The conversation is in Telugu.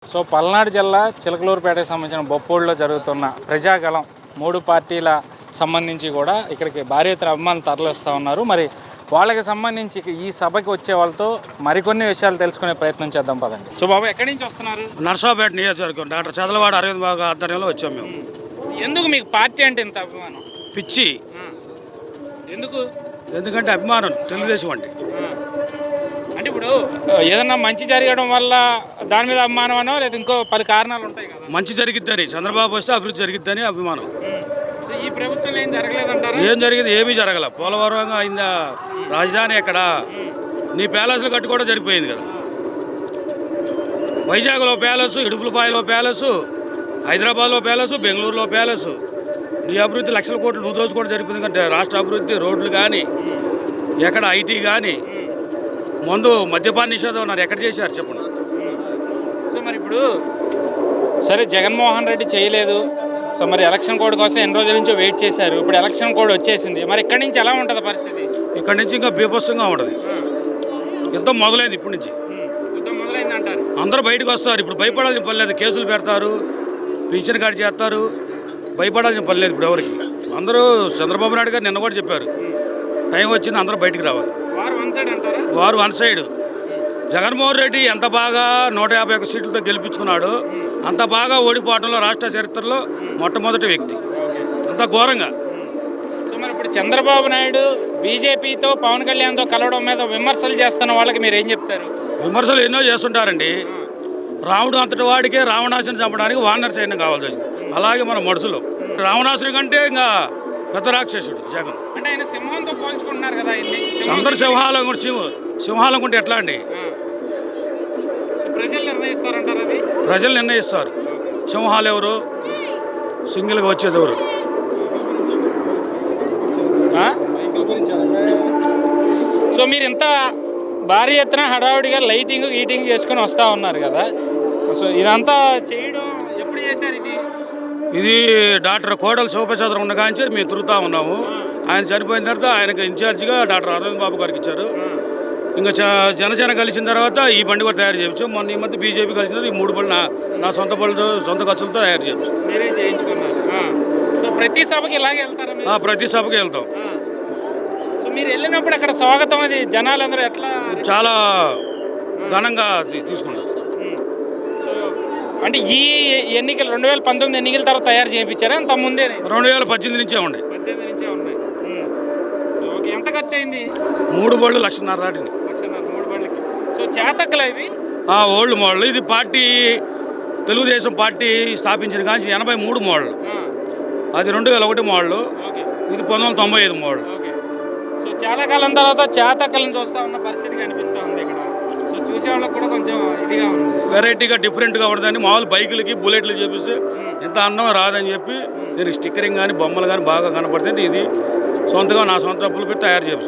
సో పల్నాడు జిల్లా చిలకలూరుపేటకు సంబంధించిన బొప్పోడులో జరుగుతున్న ప్రజాగళం 3 పార్టీల సంబంధించి కూడా ఇక్కడికి భారీ ఎత్తున అభిమానులు తరలిస్తూ ఉన్నారు. మరి వాళ్ళకి సంబంధించి ఈ సభకి వచ్చే వాళ్ళతో మరికొన్ని విషయాలు తెలుసుకునే ప్రయత్నం చేద్దాం పదండి. సో బాబు ఎక్కడి నుంచి వస్తున్నారు? నర్సాపేట నియోజకవర్గం డాక్టర్ చదలవాడ అరవింద్ బాబు ఆధ్వర్యంలో వచ్చాం మేము. ఎందుకు మీకు పార్టీ అంటే ఇంత అభిమానం? పిచ్చి. ఎందుకు? ఎందుకంటే అభిమానం తెలుగుదేశం అంటే. అంటే ఇప్పుడు ఏదన్నా మంచి జరగడం వల్ల దాని మీద అభిమానం అనో లేదా ఇంకో 10 కారణాలు ఉంటాయి కదా. మంచి జరిగిద్దని, చంద్రబాబు వస్తే అభివృద్ధి జరిగిద్దని అభిమానం. సో ఈ ప్రభుత్వం ఏం జరగలేదంటారా? ఏం జరిగింది? ఏమీ జరగల. పోలవరం అయిందా, రాజధాని ఎక్కడ, నీ ప్యాలెస్లు కట్టుకోవడం జరిగిపోయింది కదా. వైజాగ్లో ప్యాలెస్, ఇడుపులపాయలో ప్యాలెస్, హైదరాబాద్లో ప్యాలెస్, బెంగళూరులో ప్యాలెస్. నీ అభివృద్ధి లక్షల కోట్లు నువ్వు దోచుకోవడం జరిగిపోయింది కంటే రాష్ట్ర అభివృద్ధి, రోడ్లు కానీ, ఎక్కడ ఐటీ కానీ, ముందు మద్యపాన నిషేధం ఉన్నారు, ఎక్కడ చేశారు చెప్పండి. సో మరి ఇప్పుడు సరే జగన్మోహన్ రెడ్డి చేయలేదు. సో మరి ఎలక్షన్ కోడ్ కోసం ఎన్ని రోజుల నుంచో వెయిట్ చేశారు. ఇప్పుడు ఎలక్షన్ కోడ్ వచ్చేసింది. మరి ఇక్కడి నుంచి ఎలా ఉంటుంది పరిస్థితి? ఇక్కడి నుంచి ఇంకా బీభత్సంగా ఉంటుంది. యుద్ధం మొదలైంది ఇప్పటి నుంచి. యుద్ధం మొదలైంది అంటారు. అందరూ బయటకు వస్తారు. ఇప్పుడు భయపడాల్సిన పని లేదు. కేసులు పెడతారు, పింఛన్ కార్డు చేస్తారు. భయపడాల్సిన పని లేదు ఇప్పుడు ఎవరికి. అందరూ చంద్రబాబు నాయుడు గారు నిన్న కూడా చెప్పారు, టైం వచ్చింది అందరూ బయటికి రావాలి. వారు వన్ సైడ్. జగన్మోహన్ రెడ్డి ఎంత బాగా 151 సీట్లతో గెలిపించుకున్నాడు, అంత బాగా ఓడిపోవడంలో రాష్ట్ర చరిత్రలో మొట్టమొదటి వ్యక్తి. అంత ఘోరంగా. సో మరి ఇప్పుడు చంద్రబాబు నాయుడు బీజేపీతో పవన్ కళ్యాణ్తో కలవడం మీద విమర్శలు చేస్తున్న వాళ్ళకి మీరు ఏం చెప్తారు? విమర్శలు ఎన్నో చేస్తుంటారండి. రాముడు అంతటి వాడికే రావణాసుని చంపడానికి వానర సైన్యం కావాల్సి వచ్చింది. అలాగే మన మనుషులు రావణాసుని కంటే ఇంకా పెద్ద రాక్షసుడు జగన్. అంటే ఆయన సింహంతో పోల్చుకుంటున్నారు కదా. అందరు సింహాలం ఉంటే ఎట్లా అండి? ప్రజలు నిర్ణయిస్తారంటారు. అది ప్రజలు నిర్ణయిస్తారు. సింహాలు ఎవరు, సింగిల్గా వచ్చేది ఎవరు? సో మీరు ఇంత భారీ ఎత్తున హడావుడిగా లైటింగ్ గీటింగ్ చేసుకుని వస్తూ ఉన్నారు కదా. సో ఇదంతా చేయడం ఎప్పుడు చేశారు? ఇది డాక్టర్ కోడల శివప్రసాదం ఉన్న కాంచి మేము తిరుగుతూ ఉన్నాము. ఆయన చనిపోయిన తర్వాత ఆయనకు ఇన్ఛార్జిగా డాక్టర్ అరవింద్ బాబు గారికి ఇచ్చారు. ఇంకా జనసేన కలిసిన తర్వాత ఈ బండి కూడా తయారు చేయొచ్చు. మొన్న ఈ మధ్య బీజేపీ కలిసిన తర్వాత ఈ 3 బళ్ళు నా సొంత బళ్ళు, సొంత ఖర్చులతో తయారు చేయొచ్చు. మీరే చేయించుకున్నారు. సో ప్రతి సభకి ఇలాగే వెళ్తారా? ప్రతి సభకి వెళ్తాం. సో మీరు వెళ్ళినప్పుడు అక్కడ స్వాగతం అది జనాలందరూ ఎట్లా? చాలా ఘనంగా తీసుకుంటారు. అంటే ఈ ఎన్నికలు 2019 ఎన్నికల తర్వాత తయారు చేయించారా? అంత ముందే 2018 నుంచే ఉన్నాయి. 18 నుంచే ఉన్నాయి. సో ఓకే, ఎంత ఖర్చు అయింది? 3 బళ్ళు 1,50,000 దాటిని. 1,50,000 3 బళ్ళకి. సో చేతక్కల ఇవి ఓల్డ్ మోడల్. ఇది పార్టీ, తెలుగుదేశం పార్టీ స్థాపించిన కానీ 83 మోడల్. అది 2001 మోడల్. ఇది 1995 మోడల్. ఓకే. సో చాలా కాలం తర్వాత చేతక్కలను చూస్తూ ఉన్న పరిస్థితి కనిపిస్తూ ఉంది ఇక్కడ. సో చూసేవాళ్ళకి కూడా కొంచెం ఇదిగా ఉంది, వెరైటీగా డిఫరెంట్గా ఉండదని. మామూలు బైకులకి బుల్లెట్లు చేపిస్తే ఇంత అందం రాదని చెప్పి దీనికి స్టిక్కరింగ్ కానీ బొమ్మలు కానీ బాగా కనపడుతుంది. ఇది సొంతగా నా సొంత డబ్బులు పెట్టి తయారు చేపిస్తాను.